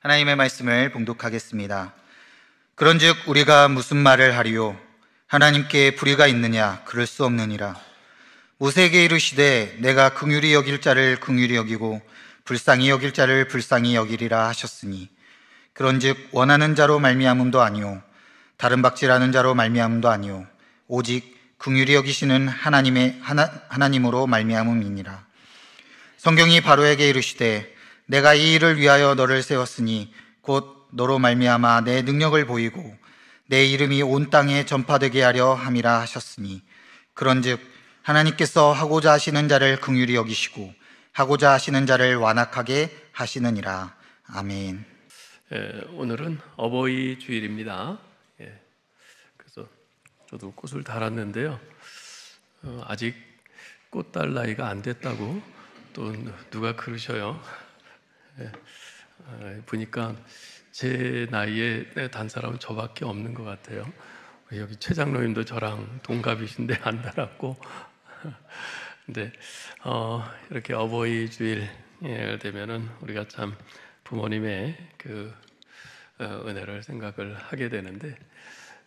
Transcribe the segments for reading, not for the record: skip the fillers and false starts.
하나님의 말씀을 봉독하겠습니다. 그런즉 우리가 무슨 말을 하리요? 하나님께 불의가 있느냐? 그럴 수 없느니라. 모세에게 이르시되 내가 긍휼히 여길 자를 긍휼히 여기고 불쌍히 여길 자를 불쌍히 여기리라 하셨으니, 그런즉 원하는 자로 말미암음도 아니요 다른 박질하는 자로 말미암음도 아니요 오직 긍휼히 여기시는 하나님으로 말미암음이니라. 성경이 바로에게 이르시되 내가 이 일을 위하여 너를 세웠으니 곧 너로 말미암아 내 능력을 보이고 내 이름이 온 땅에 전파되게 하려 함이라 하셨으니, 그런즉 하나님께서 하고자 하시는 자를 긍휼히 여기시고 하고자 하시는 자를 완악하게 하시느니라. 아멘. 오늘은 어버이 주일입니다. 그래서 저도 꽃을 달았는데요. 아직 꽃 달 나이가 안 됐다고 또 누가 그러셔요. 보니까 제 나이에 단 사람은 저밖에 없는 것 같아요. 여기 최 장로님도 저랑 동갑이신데 안 달았고. 근데 이렇게 어버이 주일 되면은 우리가 참 부모님의 그 은혜를 생각을 하게 되는데,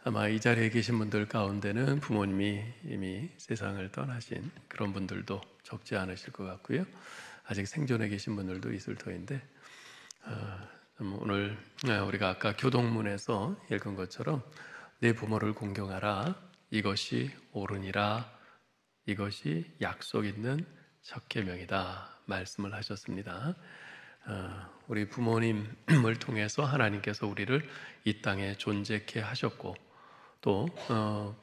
아마 이 자리에 계신 분들 가운데는 부모님이 이미 세상을 떠나신 그런 분들도 적지 않으실 것 같고요. 아직 생존해 계신 분들도 있을 터인데, 오늘 우리가 아까 교동문에서 읽은 것처럼 내 부모를 공경하라, 이것이 옳으니라, 이것이 약속 있는 첫 계명이다 말씀을 하셨습니다. 우리 부모님을 통해서 하나님께서 우리를 이 땅에 존재케 하셨고, 또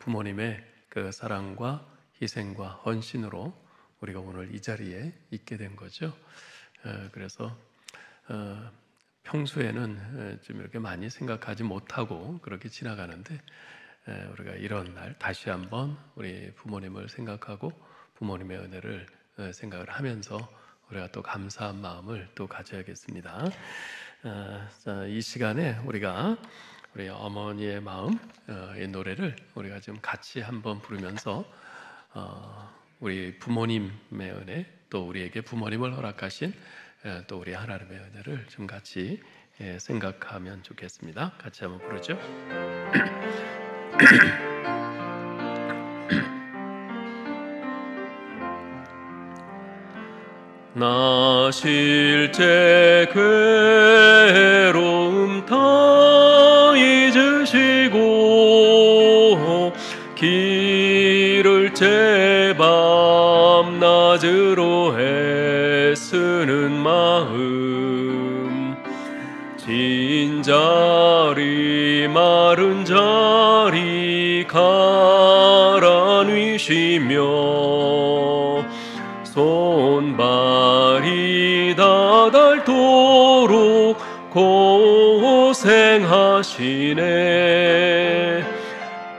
부모님의 그 사랑과 희생과 헌신으로 우리가 오늘 이 자리에 있게 된 거죠. 그래서 평소에는 좀 이렇게 많이 생각하지 못하고 그렇게 지나가는데, 우리가 이런 날 다시 한번 우리 부모님을 생각하고 부모님의 은혜를 생각을 하면서 우리가 또 감사한 마음을 또 가져야겠습니다. 이 시간에 우리가 우리 어머니의 마음, 이 노래를 우리가 지금 같이 한번 부르면서 우리 부모님의 은혜, 또 우리에게 부모님을 허락하신 또 우리 하나님의 은혜를 좀 같이 생각하면 좋겠습니다. 같이 한번 부르죠. 나 실제 괴로움 다 잊으시고 길을 제 밤낮으로 애쓰는 마음, 진 자리 마른 자리 가라뉘시며 손발이 다 닳도록 고생하시네.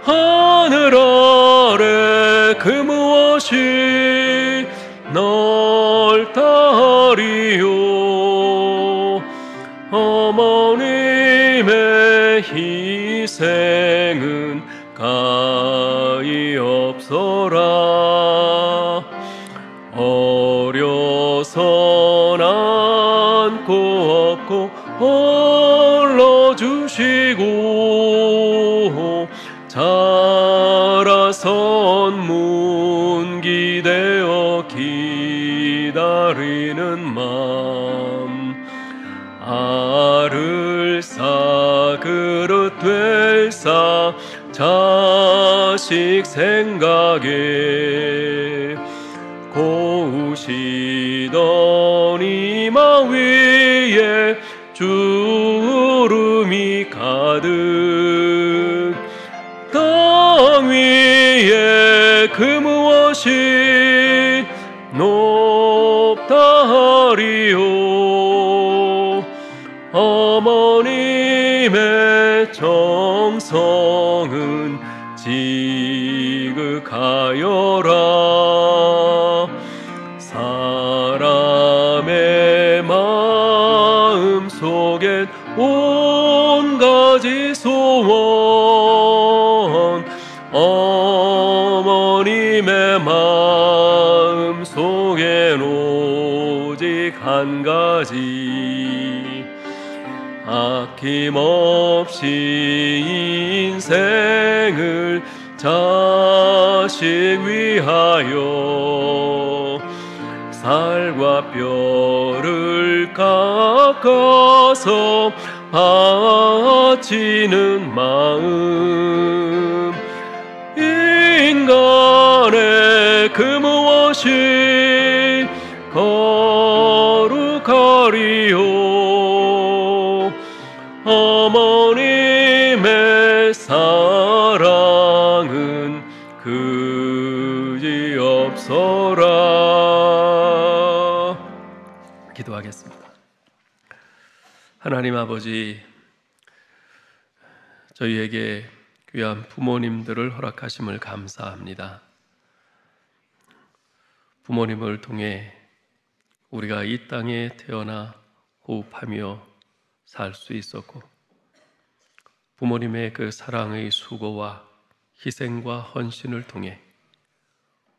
하늘 아래 그 무엇이 널 따리요. 어머님의 희생은 가히 없어라. 어려서 안고 업고 홀로 주시고 자라선 문기되어 기다리는 맘, 알을 싸 그릇 될싸 자식 생각에 고우시던 이마 위에 주름이 가득, 땅 위에 그 무엇이 높다 하리요. 어머님의 정성은 지극하여라. 사람의 마음 속엔 온 가지 소원, 어머님의 마음 속엔 오직 한 가지, 아낌없이 인생을 자식 위하여 살과 뼈를 깎아서 바치는 마음, 인간의 그 무엇이 거룩하리요. 어머님의 사랑은 그지없어라. 기도하겠습니다. 하나님 아버지, 저희에게 귀한 부모님들을 허락하심을 감사합니다. 부모님을 통해 우리가 이 땅에 태어나 호흡하며 살 수 있었고, 부모님의 그 사랑의 수고와 희생과 헌신을 통해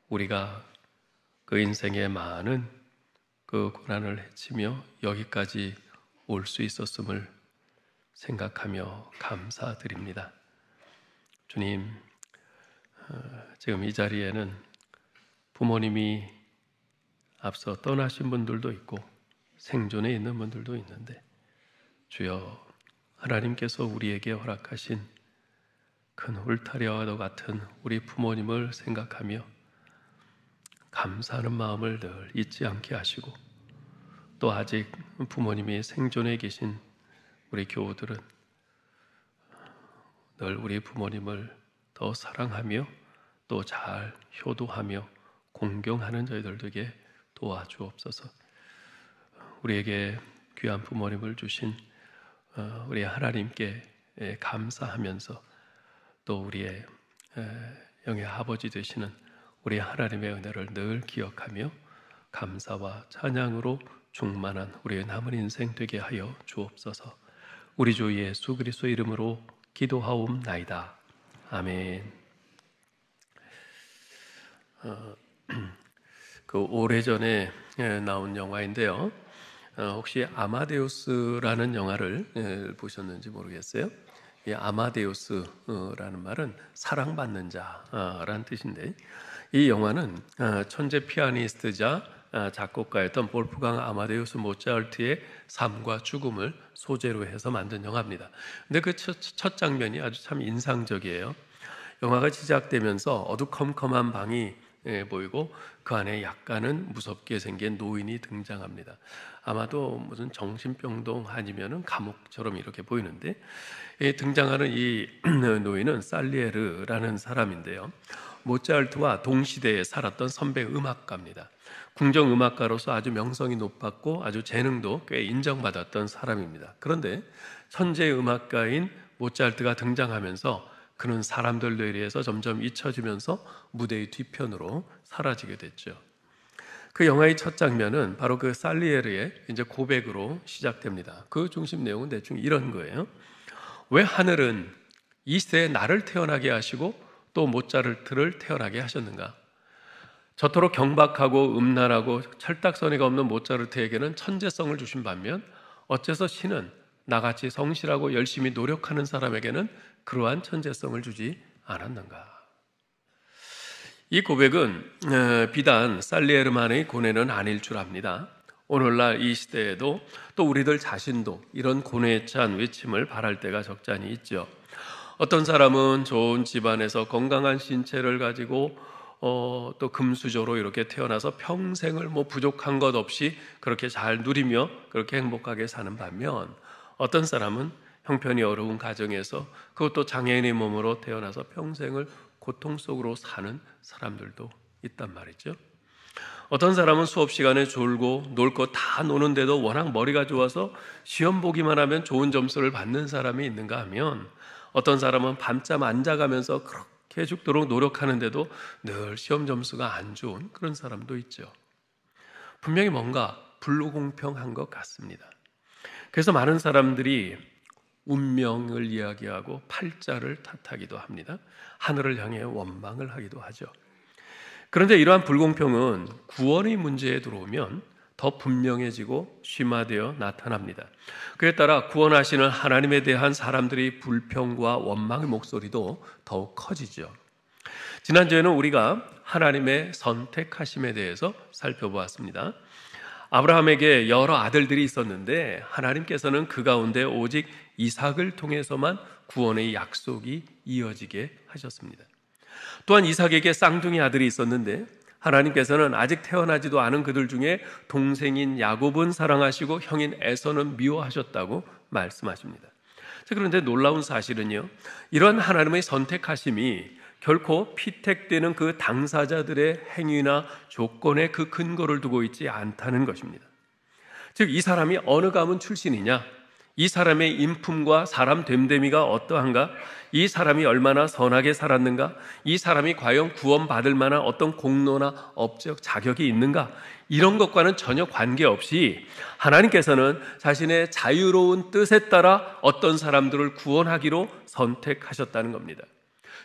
우리가 그 인생의 많은 그 고난을 헤치며 여기까지 올 수 있었음을 생각하며 감사드립니다. 주님, 지금 이 자리에는 부모님이 앞서 떠나신 분들도 있고 생존에 있는 분들도 있는데, 주여, 하나님께서 우리에게 허락하신 큰 울타리와도 같은 우리 부모님을 생각하며 감사하는 마음을 늘 잊지 않게 하시고, 또 아직 부모님이 생존해 계신 우리 교우들은 늘 우리 부모님을 더 사랑하며 또 잘 효도하며 공경하는 저희들 되게 도와주옵소서. 우리에게 귀한 부모님을 주신 우리 하나님께 감사하면서, 또 우리의 영의 아버지 되시는 우리 하나님의 은혜를 늘 기억하며 감사와 찬양으로 충만한 우리의 남은 인생 되게 하여 주옵소서. 우리 주 예수 그리스도 이름으로 기도하옵나이다. 아멘. 그 오래전에 나온 영화인데요, 혹시 아마데우스라는 영화를 보셨는지 모르겠어요. 이 아마데우스라는 말은 사랑받는 자라는 뜻인데, 이 영화는 천재 피아니스트자 작곡가였던 볼프강 아마데우스 모차르트의 삶과 죽음을 소재로 해서 만든 영화입니다. 근데 그 첫 장면이 아주 참 인상적이에요. 영화가 시작되면서 어두컴컴한 방이 보이고 그 안에 약간은 무섭게 생긴 노인이 등장합니다. 아마도 무슨 정신병동 아니면은 감옥처럼 이렇게 보이는데, 등장하는 이 노인은 살리에르라는 사람인데요, 모차르트와 동시대에 살았던 선배 음악가입니다. 궁정 음악가로서 아주 명성이 높았고 아주 재능도 꽤 인정받았던 사람입니다. 그런데 천재 음악가인 모차르트가 등장하면서 그는 사람들 뇌리에서 점점 잊혀지면서 무대의 뒤편으로 사라지게 됐죠. 그 영화의 첫 장면은 바로 그 살리에르의 이제 고백으로 시작됩니다. 그 중심 내용은 대충 이런 거예요. 왜 하늘은 이 시대에 나를 태어나게 하시고 또 모차르트를 태어나게 하셨는가? 저토록 경박하고 음란하고 철딱서니가 없는 모차르트에게는 천재성을 주신 반면, 어째서 신은 나같이 성실하고 열심히 노력하는 사람에게는 그러한 천재성을 주지 않았는가? 이 고백은 비단 살리에르만의 고뇌는 아닐 줄 압니다. 오늘날 이 시대에도 또 우리들 자신도 이런 고뇌에 찬 외침을 바랄 때가 적잖이 있죠. 어떤 사람은 좋은 집안에서 건강한 신체를 가지고 또 금수저로 이렇게 태어나서 평생을 부족한 것 없이 그렇게 잘 누리며 그렇게 행복하게 사는 반면, 어떤 사람은 형편이 어려운 가정에서, 그것도 장애인의 몸으로 태어나서 평생을 고통 속으로 사는 사람들도 있단 말이죠. 어떤 사람은 수업 시간에 졸고 놀 거 다 노는데도 워낙 머리가 좋아서 시험 보기만 하면 좋은 점수를 받는 사람이 있는가 하면, 어떤 사람은 밤잠 안 자가면서 그렇게 죽도록 노력하는데도 늘 시험 점수가 안 좋은 그런 사람도 있죠. 분명히 뭔가 불공평한 것 같습니다. 그래서 많은 사람들이 운명을 이야기하고 팔자를 탓하기도 합니다. 하늘을 향해 원망을 하기도 하죠. 그런데 이러한 불공평은 구원의 문제에 들어오면 더 분명해지고 심화되어 나타납니다. 그에 따라 구원하시는 하나님에 대한 사람들의 불평과 원망의 목소리도 더욱 커지죠. 지난주에는 우리가 하나님의 선택하심에 대해서 살펴보았습니다. 아브라함에게 여러 아들들이 있었는데 하나님께서는 그 가운데 오직 이삭을 통해서만 구원의 약속이 이어지게 하셨습니다. 또한 이삭에게 쌍둥이 아들이 있었는데 하나님께서는 아직 태어나지도 않은 그들 중에 동생인 야곱은 사랑하시고 형인 에서는 미워하셨다고 말씀하십니다. 그런데 놀라운 사실은요, 이런 하나님의 선택하심이 결코 피택되는 그 당사자들의 행위나 조건에 그 근거를 두고 있지 않다는 것입니다. 즉, 이 사람이 어느 가문 출신이냐, 이 사람의 인품과 사람 됨됨이가 어떠한가, 이 사람이 얼마나 선하게 살았는가, 이 사람이 과연 구원받을 만한 어떤 공로나 업적 자격이 있는가, 이런 것과는 전혀 관계없이 하나님께서는 자신의 자유로운 뜻에 따라 어떤 사람들을 구원하기로 선택하셨다는 겁니다.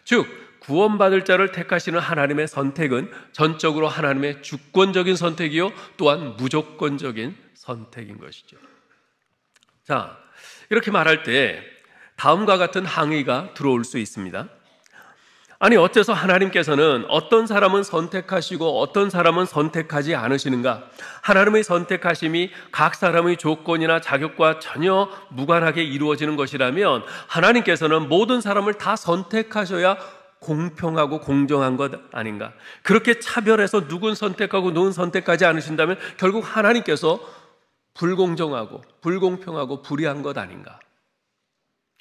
즉, 구원받을 자를 택하시는 하나님의 선택은 전적으로 하나님의 주권적인 선택이요, 또한 무조건적인 선택인 것이죠. 자, 이렇게 말할 때 다음과 같은 항의가 들어올 수 있습니다. 아니, 어째서 하나님께서는 어떤 사람은 선택하시고 어떤 사람은 선택하지 않으시는가? 하나님의 선택하심이 각 사람의 조건이나 자격과 전혀 무관하게 이루어지는 것이라면 하나님께서는 모든 사람을 다 선택하셔야 공평하고 공정한 것 아닌가? 그렇게 차별해서 누군 선택하고 누군 선택하지 않으신다면 결국 하나님께서 불공정하고 불공평하고 불의한 것 아닌가?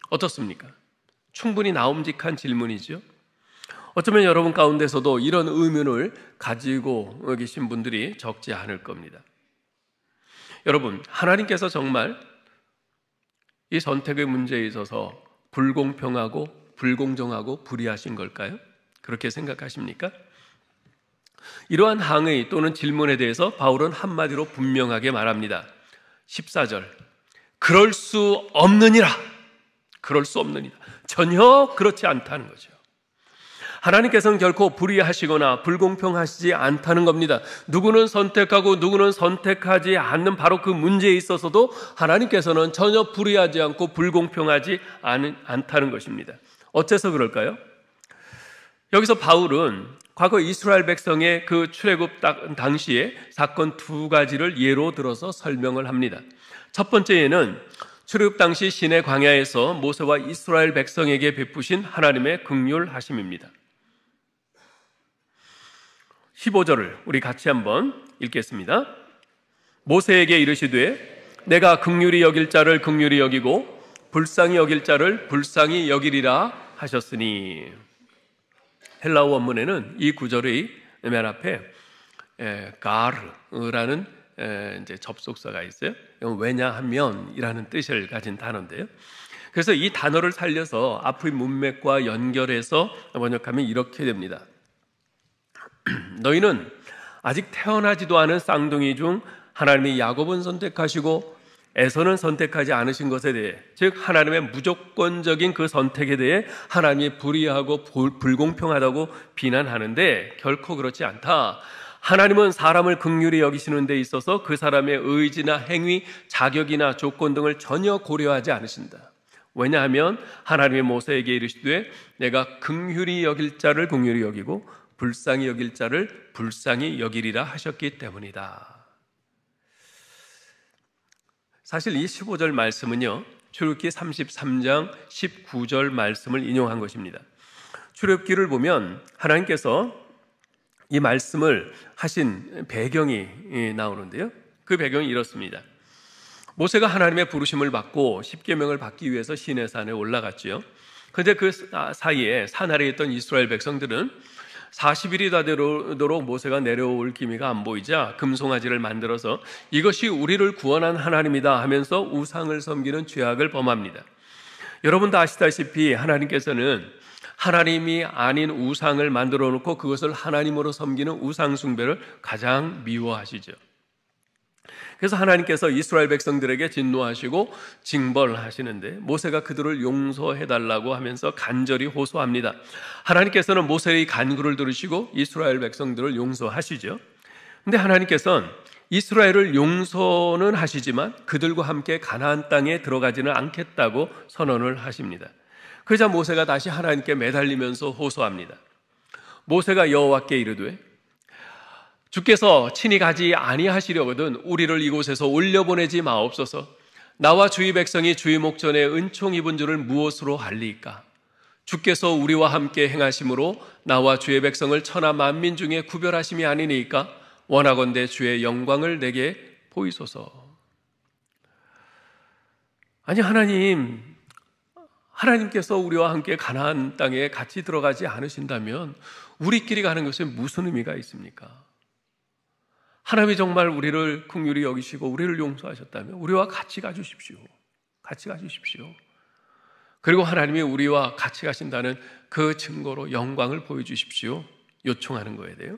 어떻습니까? 충분히 나움직한 질문이죠. 어쩌면 여러분 가운데서도 이런 의문을 가지고 계신 분들이 적지 않을 겁니다. 여러분, 하나님께서 정말 이 선택의 문제에 있어서 불공평하고 불공정하고 불의하신 걸까요? 그렇게 생각하십니까? 이러한 항의 또는 질문에 대해서 바울은 한마디로 분명하게 말합니다. 14절, 그럴 수 없느니라. 그럴 수 없느니라. 전혀 그렇지 않다는 거죠. 하나님께서는 결코 불의하시거나 불공평하시지 않다는 겁니다. 누구는 선택하고 누구는 선택하지 않는 바로 그 문제에 있어서도 하나님께서는 전혀 불의하지 않고 불공평하지 않다는 것입니다. 어째서 그럴까요? 여기서 바울은 과거 이스라엘 백성의 그 출애굽 당시에 사건 두 가지를 예로 들어서 설명을 합니다. 첫 번째에는 출애굽 당시 시내 광야에서 모세와 이스라엘 백성에게 베푸신 하나님의 긍휼하심입니다. 15절을 우리 같이 한번 읽겠습니다. 모세에게 이르시되 내가 긍휼히 여길 자를 긍휼히 여기고 불쌍히 여길 자를 불쌍히 여기리라 하셨으니. 헬라어 원문에는 이 구절의 맨 앞에 가르라는 이제 접속사가 있어요. 왜냐하면이라는 뜻을 가진 단어인데요. 그래서 이 단어를 살려서 앞의 문맥과 연결해서 번역하면 이렇게 됩니다. 너희는 아직 태어나지도 않은 쌍둥이 중 하나님이 야곱은 선택하시고 에서는 선택하지 않으신 것에 대해, 즉 하나님의 무조건적인 그 선택에 대해 하나님이 불의하고 불공평하다고 비난하는데 결코 그렇지 않다. 하나님은 사람을 긍휼히 여기시는 데 있어서 그 사람의 의지나 행위, 자격이나 조건 등을 전혀 고려하지 않으신다. 왜냐하면 하나님의 모세에게 이르시되 내가 긍휼히 여길 자를 긍휼히 여기고 불쌍히 여길 자를 불쌍히 여기리라 하셨기 때문이다. 사실 이 15절 말씀은요, 출애굽기 33장 19절 말씀을 인용한 것입니다. 출애굽기를 보면 하나님께서 이 말씀을 하신 배경이 나오는데요. 그 배경이 이렇습니다. 모세가 하나님의 부르심을 받고 십계명을 받기 위해서 시내산에 올라갔죠. 그런데 그 사이에 산 아래에 있던 이스라엘 백성들은 40일이 다 되도록 모세가 내려올 기미가 안 보이자 금송아지를 만들어서 이것이 우리를 구원한 하나님이다 하면서 우상을 섬기는 죄악을 범합니다. 여러분도 아시다시피 하나님께서는 하나님이 아닌 우상을 만들어 놓고 그것을 하나님으로 섬기는 우상 숭배를 가장 미워하시죠. 그래서 하나님께서 이스라엘 백성들에게 진노하시고 징벌하시는데 모세가 그들을 용서해달라고 하면서 간절히 호소합니다. 하나님께서는 모세의 간구를 들으시고 이스라엘 백성들을 용서하시죠. 근데 하나님께서는 이스라엘을 용서는 하시지만 그들과 함께 가나안 땅에 들어가지는 않겠다고 선언을 하십니다. 그러자 모세가 다시 하나님께 매달리면서 호소합니다. 모세가 여호와께 이르되 주께서 친히 가지 아니하시려거든 우리를 이곳에서 올려보내지 마옵소서. 나와 주의 백성이 주의 목전에 은총 입은 줄을 무엇으로 알리이까? 주께서 우리와 함께 행하심으로 나와 주의 백성을 천하 만민 중에 구별하심이 아니니까 원하건대 주의 영광을 내게 보이소서. 아니 하나님께서 우리와 함께 가나안 땅에 같이 들어가지 않으신다면 우리끼리 가는 것에 무슨 의미가 있습니까? 하나님이 정말 우리를 긍휼히 여기시고 우리를 용서하셨다면 우리와 같이 가주십시오. 같이 가주십시오. 그리고 하나님이 우리와 같이 가신다는 그 증거로 영광을 보여주십시오. 요청하는 거에 대해요.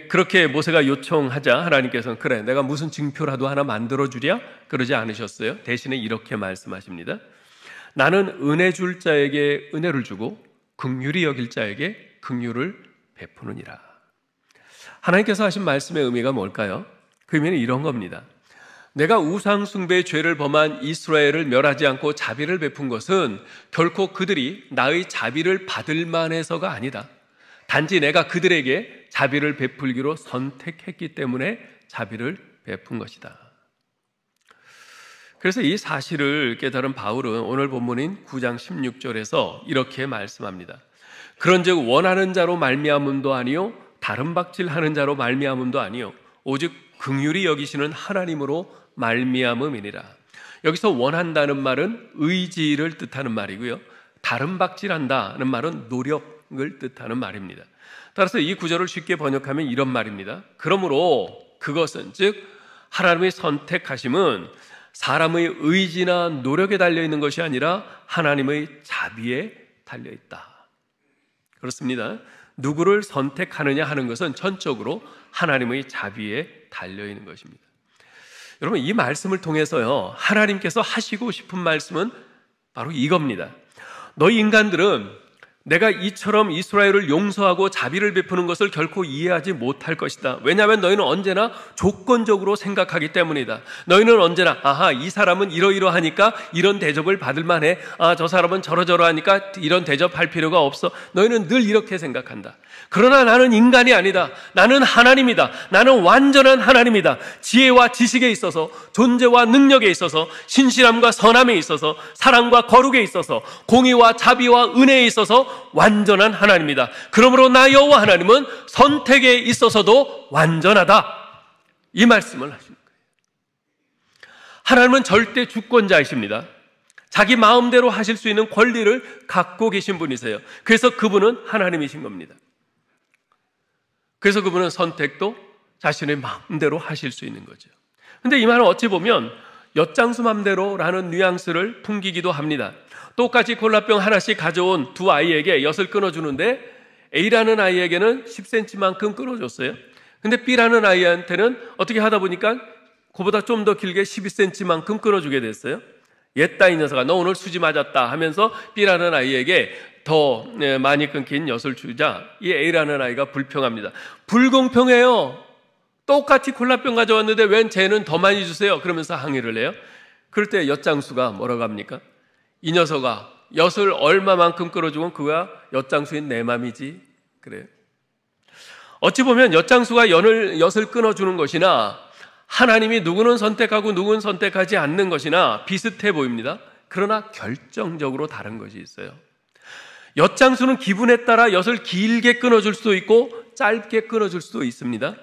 그렇게 모세가 요청하자 하나님께서는 그래 내가 무슨 증표라도 하나 만들어주랴? 그러지 않으셨어요. 대신에 이렇게 말씀하십니다. 나는 은혜 줄 자에게 은혜를 주고 긍휼히 여길 자에게 긍휼을 베푸느니라. 하나님께서 하신 말씀의 의미가 뭘까요? 그 의미는 이런 겁니다. 내가 우상 숭배의 죄를 범한 이스라엘을 멸하지 않고 자비를 베푼 것은 결코 그들이 나의 자비를 받을 만해서가 아니다. 단지 내가 그들에게 자비를 베풀기로 선택했기 때문에 자비를 베푼 것이다. 그래서 이 사실을 깨달은 바울은 오늘 본문인 9장 16절에서 이렇게 말씀합니다. 그런즉 원하는 자로 말미암음도 아니요 다른 박질하는 자로 말미암음도 아니요 오직 긍휼히 여기시는 하나님으로 말미암음이니라. 여기서 원한다는 말은 의지를 뜻하는 말이고요. 다른 박질한다는 말은 노력을 뜻하는 말입니다. 따라서 이 구절을 쉽게 번역하면 이런 말입니다. 그러므로 그것은 즉 하나님의 선택하심은 사람의 의지나 노력에 달려있는 것이 아니라 하나님의 자비에 달려있다. 그렇습니다. 누구를 선택하느냐 하는 것은 전적으로 하나님의 자비에 달려있는 것입니다. 여러분 이 말씀을 통해서요 하나님께서 하시고 싶은 말씀은 바로 이겁니다. 너희 인간들은 내가 이처럼 이스라엘을 용서하고 자비를 베푸는 것을 결코 이해하지 못할 것이다. 왜냐하면 너희는 언제나 조건적으로 생각하기 때문이다. 너희는 언제나 이 사람은 이러이러하니까 이런 대접을 받을 만해. 저 사람은 저러저러하니까 이런 대접할 필요가 없어. 너희는 늘 이렇게 생각한다. 그러나 나는 인간이 아니다. 나는 하나님이다. 나는 완전한 하나님이다. 지혜와 지식에 있어서, 존재와 능력에 있어서, 신실함과 선함에 있어서, 사랑과 거룩에 있어서, 공의와 자비와 은혜에 있어서 완전한 하나님이다. 그러므로 나 여호와 하나님은 선택에 있어서도 완전하다. 이 말씀을 하시는 거예요. 하나님은 절대 주권자이십니다. 자기 마음대로 하실 수 있는 권리를 갖고 계신 분이세요. 그래서 그분은 하나님이신 겁니다. 그래서 그분은 선택도 자신의 마음대로 하실 수 있는 거죠. 그런데 이 말은 어찌 보면 엿장수 맘대로라는 뉘앙스를 풍기기도 합니다. 똑같이 콜라병 하나씩 가져온 두 아이에게 엿을 끊어주는데 A라는 아이에게는 10cm만큼 끊어줬어요. 근데 B라는 아이한테는 어떻게 하다 보니까 그보다 좀 더 길게 12cm만큼 끊어주게 됐어요. 옛다 이 녀석아 너 오늘 수지 맞았다 하면서 B라는 아이에게 더 많이 끊긴 엿을 주자 이 A라는 아이가 불평합니다. 불공평해요. 똑같이 콜라병 가져왔는데 웬 쟤는 더 많이 주세요. 그러면서 항의를 해요. 그럴 때 엿장수가 뭐라고 합니까? 이 녀석아 엿을 얼마만큼 끌어주면 그가 엿장수인 내 맘이지. 그래요. 어찌 보면 엿장수가 엿을 끊어주는 것이나 하나님이 누구는 선택하고 누구는 선택하지 않는 것이나 비슷해 보입니다. 그러나 결정적으로 다른 것이 있어요. 엿장수는 기분에 따라 엿을 길게 끊어줄 수도 있고 짧게 끊어줄 수도 있습니다.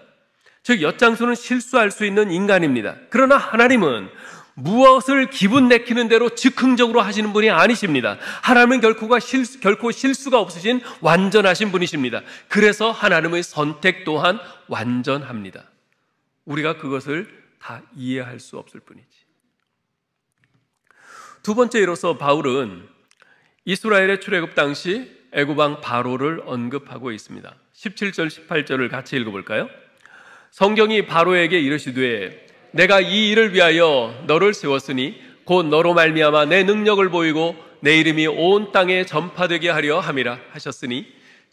즉 엿장수는 실수할 수 있는 인간입니다. 그러나 하나님은 무엇을 기분 내키는 대로 즉흥적으로 하시는 분이 아니십니다. 하나님은 결코 실수가 없으신 완전하신 분이십니다. 그래서 하나님의 선택 또한 완전합니다. 우리가 그것을 다 이해할 수 없을 뿐이지. 두 번째로서 바울은 이스라엘의 출애굽 당시 애굽왕 바로를 언급하고 있습니다. 17절 18절을 같이 읽어볼까요? 성경이 바로에게 이르시되 내가 이 일을 위하여 너를 세웠으니 곧 너로 말미암아 내 능력을 보이고 내 이름이 온 땅에 전파되게 하려 함이라 하셨으니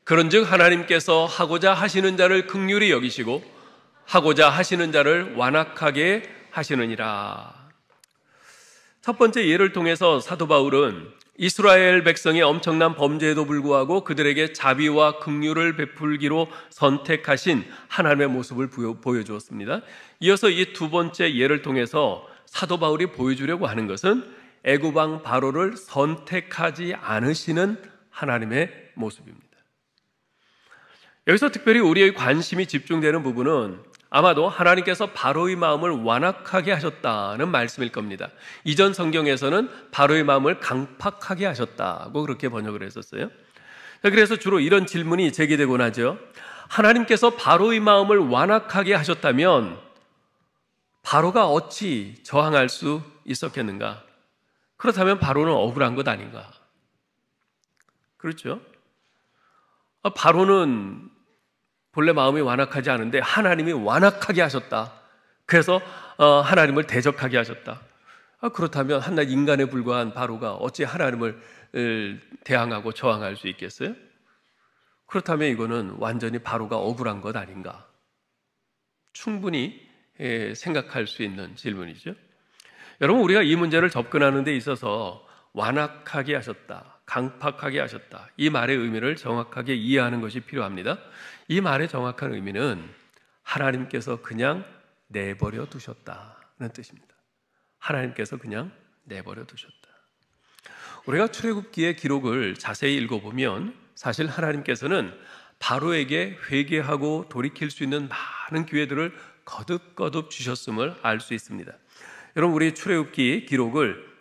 그런즉 하나님께서 하고자 하시는 자를 긍휼히 여기시고 하고자 하시는 자를 완악하게 하시느니라. 첫 번째 예를 통해서 사도 바울은 이스라엘 백성의 엄청난 범죄에도 불구하고 그들에게 자비와 긍휼을 베풀기로 선택하신 하나님의 모습을 보여주었습니다. 이어서 이 두 번째 예를 통해서 사도 바울이 보여주려고 하는 것은 애굽 왕 바로를 선택하지 않으시는 하나님의 모습입니다. 여기서 특별히 우리의 관심이 집중되는 부분은 아마도 하나님께서 바로의 마음을 완악하게 하셨다는 말씀일 겁니다. 이전 성경에서는 바로의 마음을 강팍하게 하셨다고 그렇게 번역을 했었어요. 그래서 주로 이런 질문이 제기되곤 하죠. 하나님께서 바로의 마음을 완악하게 하셨다면 바로가 어찌 저항할 수 있었겠는가? 그렇다면 바로는 억울한 것 아닌가? 그렇죠? 바로는 본래 마음이 완악하지 않은데 하나님이 완악하게 하셨다. 그래서 하나님을 대적하게 하셨다. 그렇다면 한낱 인간에 불과한 바로가 어찌 하나님을 대항하고 저항할 수 있겠어요? 그렇다면 이거는 완전히 바로가 억울한 것 아닌가? 충분히 생각할 수 있는 질문이죠. 여러분, 우리가 이 문제를 접근하는 데 있어서 완악하게 하셨다, 강팍하게 하셨다, 이 말의 의미를 정확하게 이해하는 것이 필요합니다. 이 말의 정확한 의미는 하나님께서 그냥 내버려 두셨다는 뜻입니다. 하나님께서 그냥 내버려 두셨다. 우리가 출애굽기의 기록을 자세히 읽어보면 사실 하나님께서는 바로에게 회개하고 돌이킬 수 있는 많은 기회들을 거듭거듭 주셨음을 알 수 있습니다. 여러분, 우리 출애굽기 기록을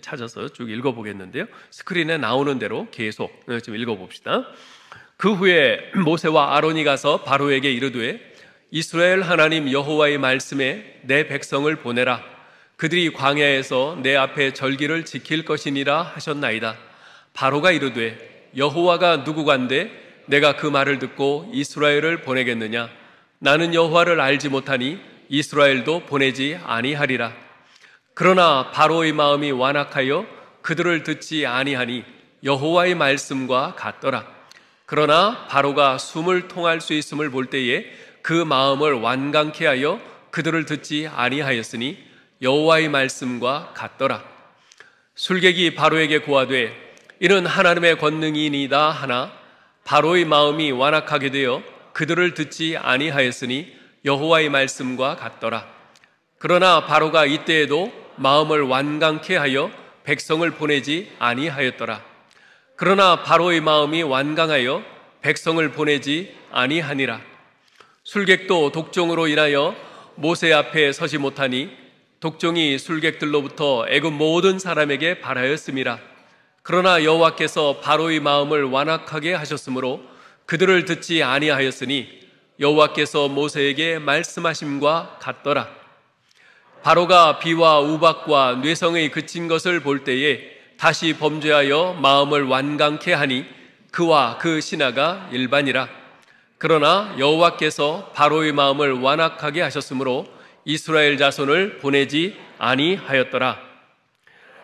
찾아서 쭉 읽어보겠는데요. 스크린에 나오는 대로 계속 좀 읽어봅시다. 그 후에 모세와 아론이 가서 바로에게 이르되 이스라엘 하나님 여호와의 말씀에 내 백성을 보내라. 그들이 광야에서 내 앞에 절기를 지킬 것이니라 하셨나이다. 바로가 이르되 여호와가 누구간데 내가 그 말을 듣고 이스라엘을 보내겠느냐? 나는 여호와를 알지 못하니 이스라엘도 보내지 아니하리라. 그러나 바로의 마음이 완악하여 그들을 듣지 아니하니 여호와의 말씀과 같더라. 그러나 바로가 숨을 통할 수 있음을 볼 때에 그 마음을 완강케 하여 그들을 듣지 아니하였으니 여호와의 말씀과 같더라. 술객이 바로에게 고하되 이는 하나님의 권능이니이다 하나 바로의 마음이 완악하게 되어 그들을 듣지 아니하였으니 여호와의 말씀과 같더라. 그러나 바로가 이때에도 마음을 완강케 하여 백성을 보내지 아니하였더라. 그러나 바로의 마음이 완강하여 백성을 보내지 아니하니라. 술객도 독종으로 인하여 모세 앞에 서지 못하니 독종이 술객들로부터 애굽 모든 사람에게 발하였음이라. 그러나 여호와께서 바로의 마음을 완악하게 하셨으므로 그들을 듣지 아니하였으니 여호와께서 모세에게 말씀하심과 같더라. 바로가 비와 우박과 뇌성의 그친 것을 볼 때에 다시 범죄하여 마음을 완강케 하니 그와 그 신하가 일반이라. 그러나 여호와께서 바로의 마음을 완악하게 하셨으므로 이스라엘 자손을 보내지 아니하였더라.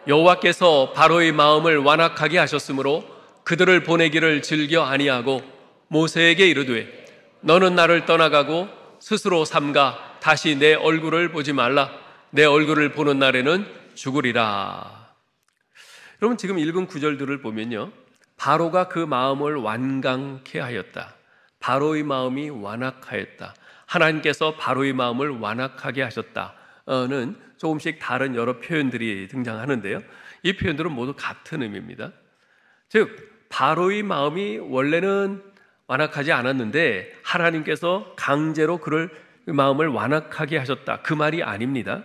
여호와께서 바로의 마음을 완악하게 하셨으므로 그들을 보내기를 즐겨 아니하고 모세에게 이르되 너는 나를 떠나가고 스스로 삼가 다시 내 얼굴을 보지 말라. 내 얼굴을 보는 날에는 죽으리라. 여러분, 지금 읽은 구절들을 보면요, 바로가 그 마음을 완강케 하였다, 바로의 마음이 완악하였다, 하나님께서 바로의 마음을 완악하게 하셨다는 조금씩 다른 여러 표현들이 등장하는데요, 이 표현들은 모두 같은 의미입니다. 즉 바로의 마음이 원래는 완악하지 않았는데 하나님께서 강제로 그를 마음을 완악하게 하셨다, 그 말이 아닙니다.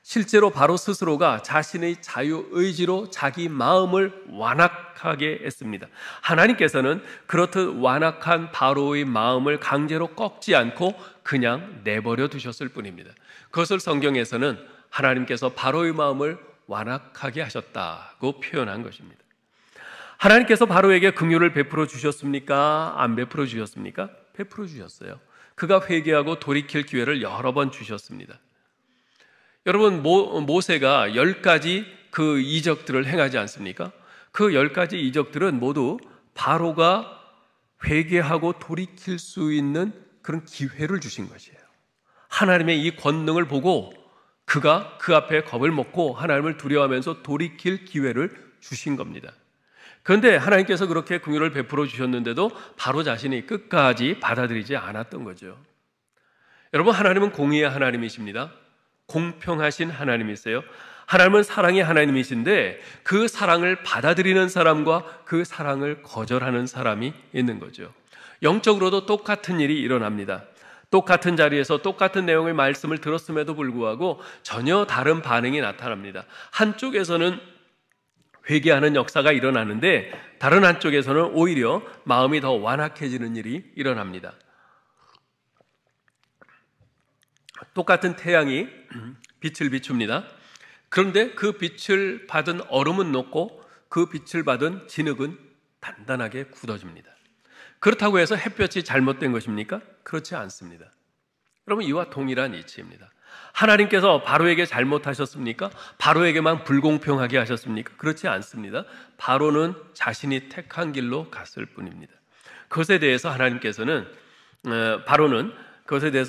실제로 바로 스스로가 자신의 자유의지로 자기 마음을 완악하게 했습니다. 하나님께서는 그렇듯 완악한 바로의 마음을 강제로 꺾지 않고 그냥 내버려 두셨을 뿐입니다. 그것을 성경에서는 하나님께서 바로의 마음을 완악하게 하셨다고 표현한 것입니다. 하나님께서 바로에게 긍휼을 베풀어 주셨습니까? 안 베풀어 주셨습니까? 베풀어 주셨어요. 그가 회개하고 돌이킬 기회를 여러 번 주셨습니다. 여러분, 모세가 10가지 그 이적들을 행하지 않습니까? 그 10가지 이적들은 모두 바로가 회개하고 돌이킬 수 있는 그런 기회를 주신 것이에요. 하나님의 이 권능을 보고 그가 그 앞에 겁을 먹고 하나님을 두려워하면서 돌이킬 기회를 주신 겁니다. 그런데 하나님께서 그렇게 긍휼을 베풀어 주셨는데도 바로 자신이 끝까지 받아들이지 않았던 거죠. 여러분, 하나님은 공의의 하나님이십니다. 공평하신 하나님이세요. 하나님은 사랑의 하나님이신데 그 사랑을 받아들이는 사람과 그 사랑을 거절하는 사람이 있는 거죠. 영적으로도 똑같은 일이 일어납니다. 똑같은 자리에서 똑같은 내용의 말씀을 들었음에도 불구하고 전혀 다른 반응이 나타납니다. 한쪽에서는 회개하는 역사가 일어나는데 다른 한쪽에서는 오히려 마음이 더 완악해지는 일이 일어납니다. 똑같은 태양이 빛을 비춥니다. 그런데 그 빛을 받은 얼음은 녹고 그 빛을 받은 진흙은 단단하게 굳어집니다. 그렇다고 해서 햇볕이 잘못된 것입니까? 그렇지 않습니다. 여러분, 이와 동일한 이치입니다. 하나님께서 바로에게 잘못하셨습니까? 바로에게만 불공평하게 하셨습니까? 그렇지 않습니다. 바로는 자신이 택한 길로 갔을 뿐입니다. 그것에 대해서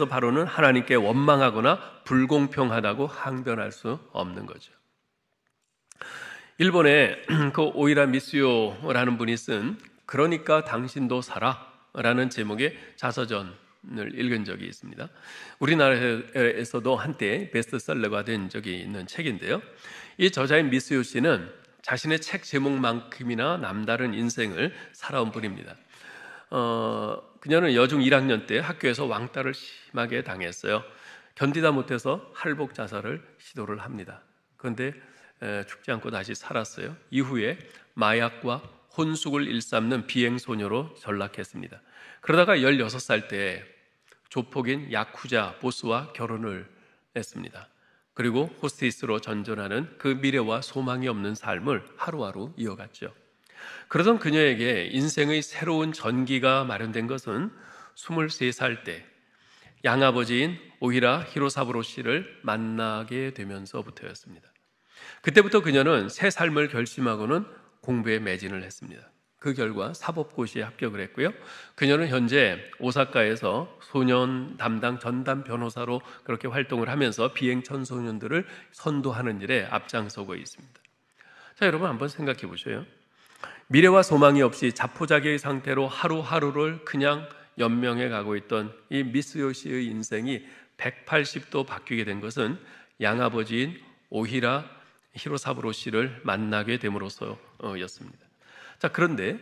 바로는 하나님께 원망하거나 불공평하다고 항변할 수 없는 거죠. 일본의 그 오이라 미쓰요라는 분이 쓴 그러니까 당신도 살아 라는 제목의 자서전을 읽은 적이 있습니다. 우리나라에서도 한때 베스트셀러가 된 적이 있는 책인데요. 이 저자인 미쓰요 씨는 자신의 책 제목만큼이나 남다른 인생을 살아온 분입니다. 그녀는 여중 1학년 때 학교에서 왕따를 심하게 당했어요. 견디다 못해서 할복 자살을 시도를 합니다. 그런데 죽지 않고 다시 살았어요. 이후에 마약과 혼숙을 일삼는 비행소녀로 전락했습니다. 그러다가 16살 때 조폭인 야쿠자 보스와 결혼을 했습니다. 그리고 호스티스로 전전하는 그 미래와 소망이 없는 삶을 하루하루 이어갔죠. 그러던 그녀에게 인생의 새로운 전기가 마련된 것은 23살 때 양아버지인 오히라 히로사부로 씨를 만나게 되면서부터였습니다. 그때부터 그녀는 새 삶을 결심하고는 공부에 매진을 했습니다. 그 결과 사법고시에 합격을 했고요. 그녀는 현재 오사카에서 소년 담당 전담 변호사로 그렇게 활동을 하면서 비행 청소년들을 선도하는 일에 앞장서고 있습니다. 자, 여러분 한번 생각해 보셔요. 미래와 소망이 없이 자포자기의 상태로 하루하루를 그냥 연명해 가고 있던 이 미쓰요 씨의 인생이 180도 바뀌게 된 것은 양아버지인 오히라 히로사부로 씨를 만나게 됨으로써였습니다. 자, 그런데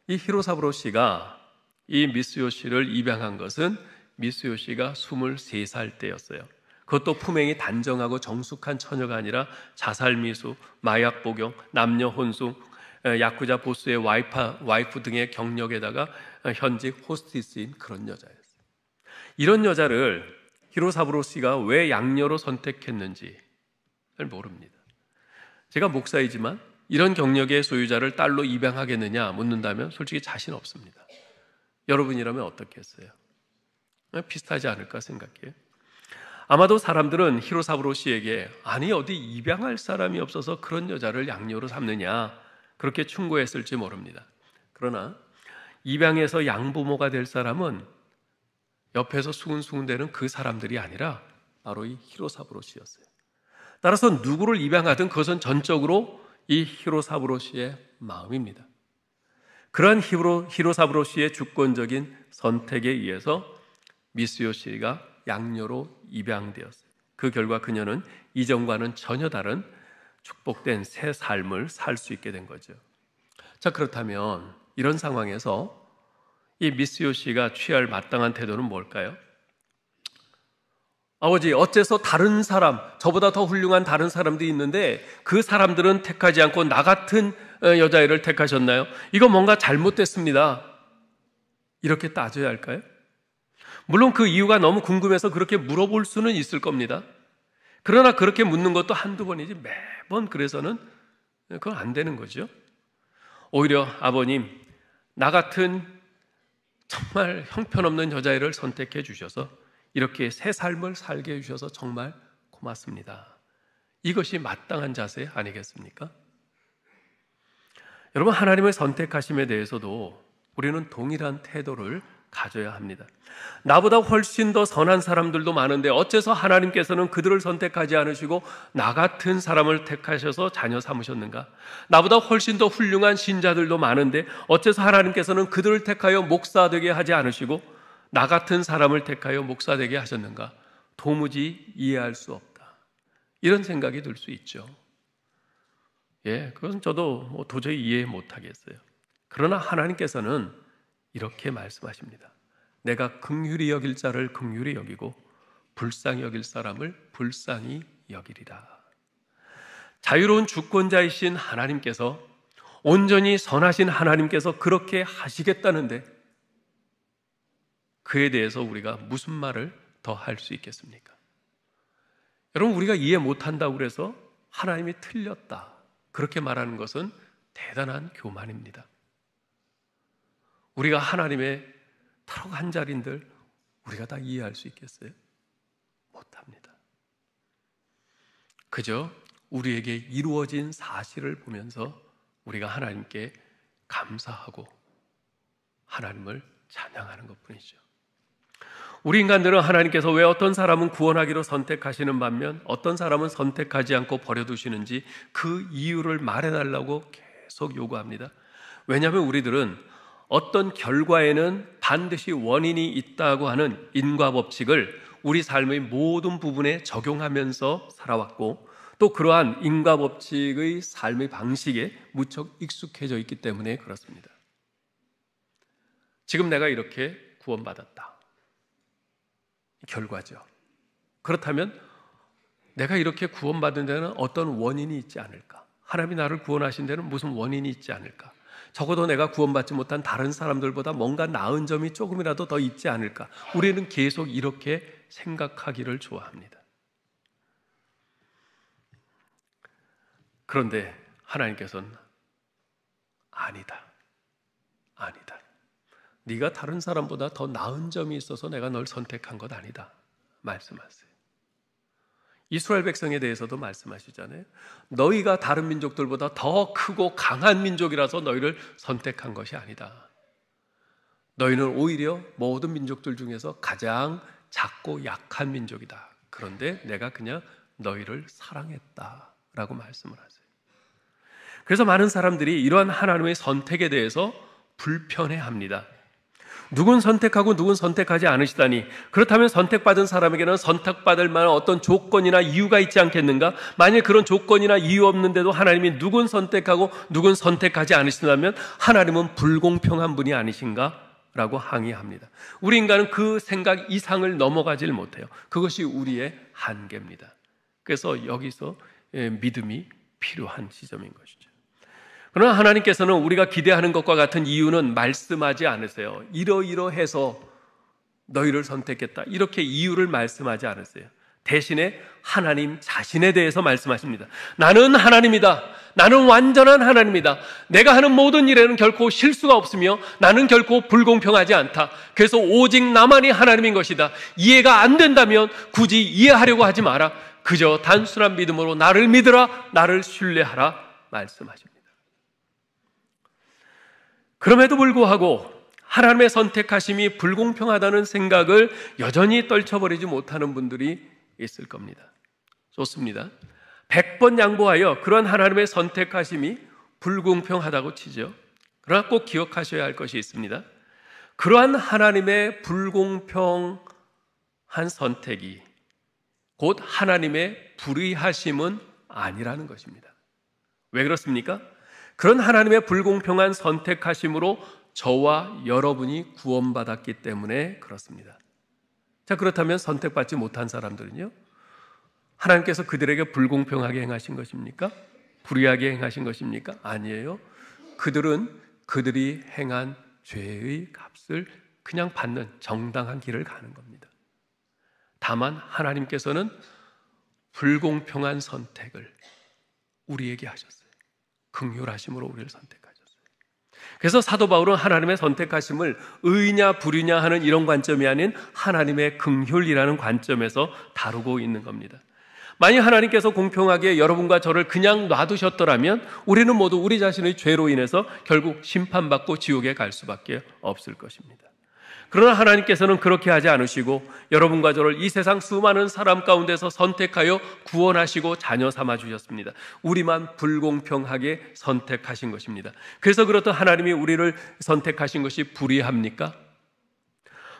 이 히로사부로 씨가 이 미쓰요 씨를 입양한 것은 미쓰요 씨가 23살 때였어요. 그것도 품행이 단정하고 정숙한 처녀가 아니라 자살미수, 마약 복용, 남녀 혼숙, 야쿠자 보스의 와이프 등의 경력에다가 현직 호스티스인 그런 여자였어요. 이런 여자를 히로사부로 씨가 왜 양녀로 선택했는지 잘 모릅니다. 제가 목사이지만 이런 경력의 소유자를 딸로 입양하겠느냐 묻는다면 솔직히 자신 없습니다. 여러분이라면 어떻겠어요? 비슷하지 않을까 생각해요. 아마도 사람들은 히로사부로 씨에게 아니 어디 입양할 사람이 없어서 그런 여자를 양녀로 삼느냐 그렇게 충고했을지 모릅니다. 그러나 입양해서 양부모가 될 사람은 옆에서 수군수군대는 그 사람들이 아니라 바로 이 히로사부로 씨였어요. 따라서 누구를 입양하든 그것은 전적으로 이 히로사부로 씨의 마음입니다. 그러한 히로사부로 씨의 주권적인 선택에 의해서 미쓰요 씨가 양녀로 입양되었어요. 그 결과 그녀는 이전과는 전혀 다른 축복된 새 삶을 살 수 있게 된 거죠. 자, 그렇다면 이런 상황에서 이 미쓰요 씨가 취할 마땅한 태도는 뭘까요? 아버지, 어째서 다른 사람, 저보다 더 훌륭한 다른 사람들이 있는데 그 사람들은 택하지 않고 나 같은 여자애를 택하셨나요? 이거 뭔가 잘못됐습니다. 이렇게 따져야 할까요? 물론 그 이유가 너무 궁금해서 그렇게 물어볼 수는 있을 겁니다. 그러나 그렇게 묻는 것도 한두 번이지 매번 그래서는 그건 안 되는 거죠. 오히려 아버님, 나 같은 정말 형편없는 여자애를 선택해 주셔서 이렇게 새 삶을 살게 해주셔서 정말 고맙습니다. 이것이 마땅한 자세 아니겠습니까? 여러분, 하나님의 선택하심에 대해서도 우리는 동일한 태도를 가져야 합니다. 나보다 훨씬 더 선한 사람들도 많은데 어째서 하나님께서는 그들을 선택하지 않으시고 나 같은 사람을 택하셔서 자녀 삼으셨는가? 나보다 훨씬 더 훌륭한 신자들도 많은데 어째서 하나님께서는 그들을 택하여 목사 되게 하지 않으시고 나 같은 사람을 택하여 목사 되게 하셨는가? 도무지 이해할 수 없다. 이런 생각이 들 수 있죠. 그건 저도 도저히 이해 못하겠어요. 그러나 하나님께서는 이렇게 말씀하십니다. 내가 긍휼히 여길 자를 긍휼히 여기고 불쌍히 여길 사람을 불쌍히 여기리라. 자유로운 주권자이신 하나님께서, 온전히 선하신 하나님께서 그렇게 하시겠다는데 그에 대해서 우리가 무슨 말을 더 할 수 있겠습니까? 여러분, 우리가 이해 못한다고 그래서 하나님이 틀렸다 그렇게 말하는 것은 대단한 교만입니다. 우리가 하나님의 털어가 한 자리인들 우리가 다 이해할 수 있겠어요? 못합니다. 그저 우리에게 이루어진 사실을 보면서 우리가 하나님께 감사하고 하나님을 찬양하는 것뿐이죠. 우리 인간들은 하나님께서 왜 어떤 사람은 구원하기로 선택하시는 반면 어떤 사람은 선택하지 않고 버려두시는지 그 이유를 말해달라고 계속 요구합니다. 왜냐하면 우리들은 어떤 결과에는 반드시 원인이 있다고 하는 인과법칙을 우리 삶의 모든 부분에 적용하면서 살아왔고, 또 그러한 인과법칙의 삶의 방식에 무척 익숙해져 있기 때문에 그렇습니다. 지금 내가 이렇게 구원받았다, 결과죠. 그렇다면 내가 이렇게 구원받은 데는 어떤 원인이 있지 않을까? 하나님이 나를 구원하신 데는 무슨 원인이 있지 않을까? 적어도 내가 구원받지 못한 다른 사람들보다 뭔가 나은 점이 조금이라도 더 있지 않을까? 우리는 계속 이렇게 생각하기를 좋아합니다. 그런데 하나님께서는 아니다. 네가 다른 사람보다 더 나은 점이 있어서 내가 널 선택한 것 아니다 말씀하세요. 이스라엘 백성에 대해서도 말씀하시잖아요. 너희가 다른 민족들보다 더 크고 강한 민족이라서 너희를 선택한 것이 아니다. 너희는 오히려 모든 민족들 중에서 가장 작고 약한 민족이다. 그런데 내가 그냥 너희를 사랑했다라고 말씀을 하세요. 그래서 많은 사람들이 이러한 하나님의 선택에 대해서 불편해합니다. 누군 선택하고 누군 선택하지 않으시다니, 그렇다면 선택받은 사람에게는 선택받을 만한 어떤 조건이나 이유가 있지 않겠는가? 만일 그런 조건이나 이유 없는데도 하나님이 누군 선택하고 누군 선택하지 않으신다면 하나님은 불공평한 분이 아니신가? 라고 항의합니다. 우리 인간은 그 생각 이상을 넘어가질 못해요. 그것이 우리의 한계입니다. 그래서 여기서 믿음이 필요한 지점인 것이죠. 그러나 하나님께서는 우리가 기대하는 것과 같은 이유는 말씀하지 않으세요. 이러이러해서 너희를 선택했다, 이렇게 이유를 말씀하지 않으세요. 대신에 하나님 자신에 대해서 말씀하십니다. 나는 하나님이다. 나는 완전한 하나님이다. 내가 하는 모든 일에는 결코 실수가 없으며 나는 결코 불공평하지 않다. 그래서 오직 나만이 하나님인 것이다. 이해가 안 된다면 굳이 이해하려고 하지 마라. 그저 단순한 믿음으로 나를 믿으라, 나를 신뢰하라 말씀하십니다. 그럼에도 불구하고 하나님의 선택하심이 불공평하다는 생각을 여전히 떨쳐버리지 못하는 분들이 있을 겁니다. 좋습니다. 100번 양보하여 그런 하나님의 선택하심이 불공평하다고 치죠. 그러나 꼭 기억하셔야 할 것이 있습니다. 그러한 하나님의 불공평한 선택이 곧 하나님의 불의하심은 아니라는 것입니다. 왜 그렇습니까? 그런 하나님의 불공평한 선택하심으로 저와 여러분이 구원받았기 때문에 그렇습니다. 자, 그렇다면 선택받지 못한 사람들은요? 하나님께서 그들에게 불공평하게 행하신 것입니까? 불의하게 행하신 것입니까? 아니에요. 그들은 그들이 행한 죄의 값을 그냥 받는 정당한 길을 가는 겁니다. 다만 하나님께서는 불공평한 선택을 우리에게 하셨어요. 긍휼하심으로 우리를 선택하셨어요. 그래서 사도 바울은 하나님의 선택하심을 의냐 불의냐 하는 이런 관점이 아닌 하나님의 긍휼이라는 관점에서 다루고 있는 겁니다. 만약 하나님께서 공평하게 여러분과 저를 그냥 놔두셨더라면 우리는 모두 우리 자신의 죄로 인해서 결국 심판받고 지옥에 갈 수밖에 없을 것입니다. 그러나 하나님께서는 그렇게 하지 않으시고 여러분과 저를 이 세상 수많은 사람 가운데서 선택하여 구원하시고 자녀 삼아 주셨습니다. 우리만 불공평하게 선택하신 것입니다. 그래서 그렇듯 하나님이 우리를 선택하신 것이 불의합니까?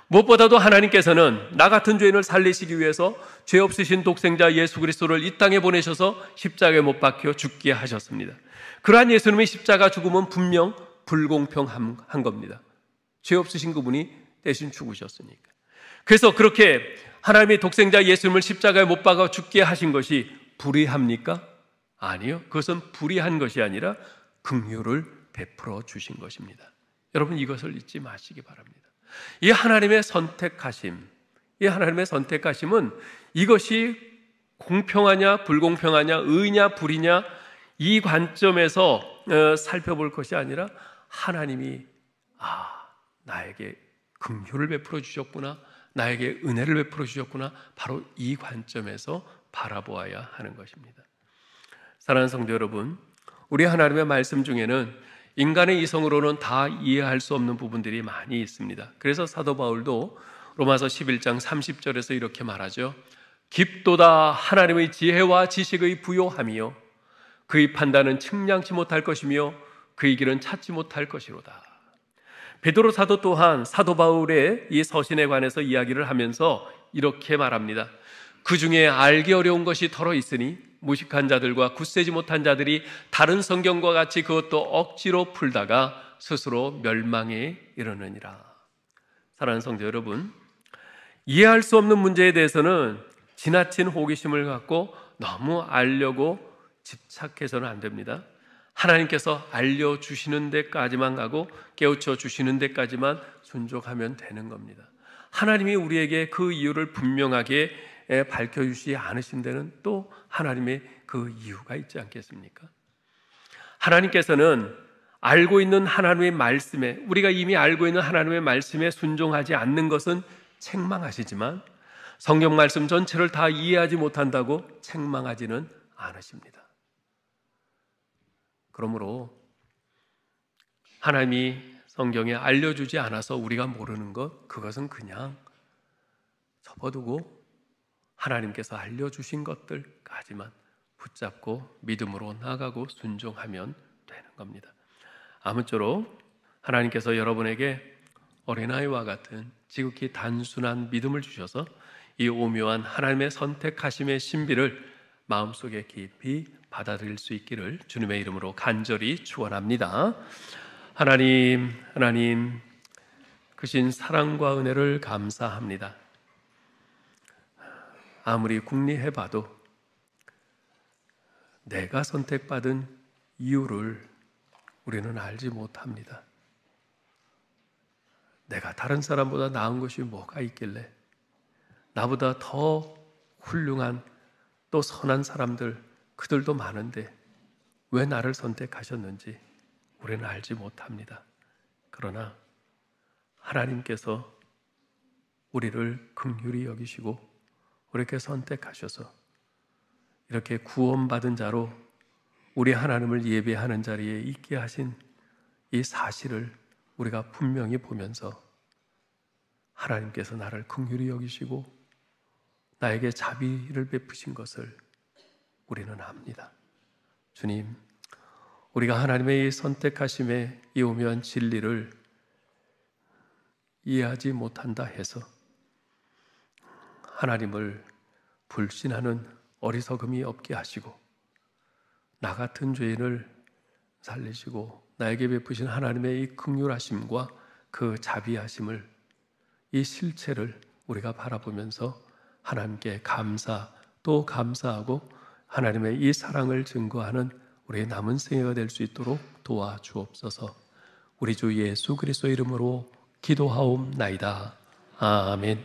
무엇보다도 하나님께서는 나 같은 죄인을 살리시기 위해서 죄 없으신 독생자 예수 그리스도를 이 땅에 보내셔서 십자가에 못 박혀 죽게 하셨습니다. 그러한 예수님의 십자가 죽음은 분명 불공평한 겁니다. 죄 없으신 그분이 대신 죽으셨으니까. 그래서 그렇게 하나님의 독생자 예수님을 십자가에 못 박아 죽게 하신 것이 불의합니까? 아니요. 그것은 불의한 것이 아니라 긍휼을 베풀어 주신 것입니다. 여러분, 이것을 잊지 마시기 바랍니다. 이 하나님의 선택하심은 이것이 공평하냐 불공평하냐 의냐 불이냐 이 관점에서 살펴볼 것이 아니라 하나님이 나에게 긍휼을 베풀어 주셨구나, 나에게 은혜를 베풀어 주셨구나, 바로 이 관점에서 바라보아야 하는 것입니다. 사랑하는 성도 여러분, 우리 하나님의 말씀 중에는 인간의 이성으로는 다 이해할 수 없는 부분들이 많이 있습니다. 그래서 사도 바울도 로마서 11장 30절에서 이렇게 말하죠. 깊도다 하나님의 지혜와 지식의 부요함이요 그의 판단은 측량치 못할 것이며 그의 길은 찾지 못할 것이로다. 베드로 사도 또한 사도 바울의 이 서신에 관해서 이야기를 하면서 이렇게 말합니다. 그 중에 알기 어려운 것이 덜어 있으니 무식한 자들과 굳세지 못한 자들이 다른 성경과 같이 그것도 억지로 풀다가 스스로 멸망에 이르느니라. 사랑하는 성도 여러분, 이해할 수 없는 문제에 대해서는 지나친 호기심을 갖고 너무 알려고 집착해서는 안 됩니다. 하나님께서 알려주시는 데까지만 가고 깨우쳐 주시는 데까지만 순종하면 되는 겁니다. 하나님이 우리에게 그 이유를 분명하게 밝혀주시지 않으신 데는 또 하나님의 그 이유가 있지 않겠습니까? 하나님께서는 알고 있는 하나님의 말씀에, 우리가 이미 알고 있는 하나님의 말씀에 순종하지 않는 것은 책망하시지만 성경 말씀 전체를 다 이해하지 못한다고 책망하지는 않으십니다. 그러므로 하나님이 성경에 알려주지 않아서 우리가 모르는 것, 그것은 그냥 접어두고 하나님께서 알려주신 것들까지만 붙잡고 믿음으로 나아가고 순종하면 되는 겁니다. 아무쪼록 하나님께서 여러분에게 어린아이와 같은 지극히 단순한 믿음을 주셔서 이 오묘한 하나님의 선택하심의 신비를 마음속에 깊이 받아들일 수 있기를 주님의 이름으로 간절히 축원합니다. 하나님 크신 사랑과 은혜를 감사합니다. 아무리 궁리해봐도 내가 선택받은 이유를 우리는 알지 못합니다. 내가 다른 사람보다 나은 것이 뭐가 있길래, 나보다 더 훌륭한 또 선한 사람들, 그들도 많은데 왜 나를 선택하셨는지 우리는 알지 못합니다. 그러나 하나님께서 우리를 긍휼히 여기시고 우리에게 선택하셔서 이렇게 구원받은 자로 우리 하나님을 예배하는 자리에 있게 하신 이 사실을 우리가 분명히 보면서 하나님께서 나를 긍휼히 여기시고 나에게 자비를 베푸신 것을 우리는 압니다. 주님, 우리가 하나님의 이 선택하심의 이 오묘한 진리를 이해하지 못한다 해서 하나님을 불신하는 어리석음이 없게 하시고 나 같은 죄인을 살리시고 나에게 베푸신 하나님의 이 긍휼하심과 그 자비하심을, 이 실체를 우리가 바라보면서 하나님께 감사 또 감사하고 하나님의 이 사랑을 증거하는 우리의 남은 생애가 될 수 있도록 도와주옵소서. 우리 주 예수 그리스도 이름으로 기도하옵나이다. 아멘.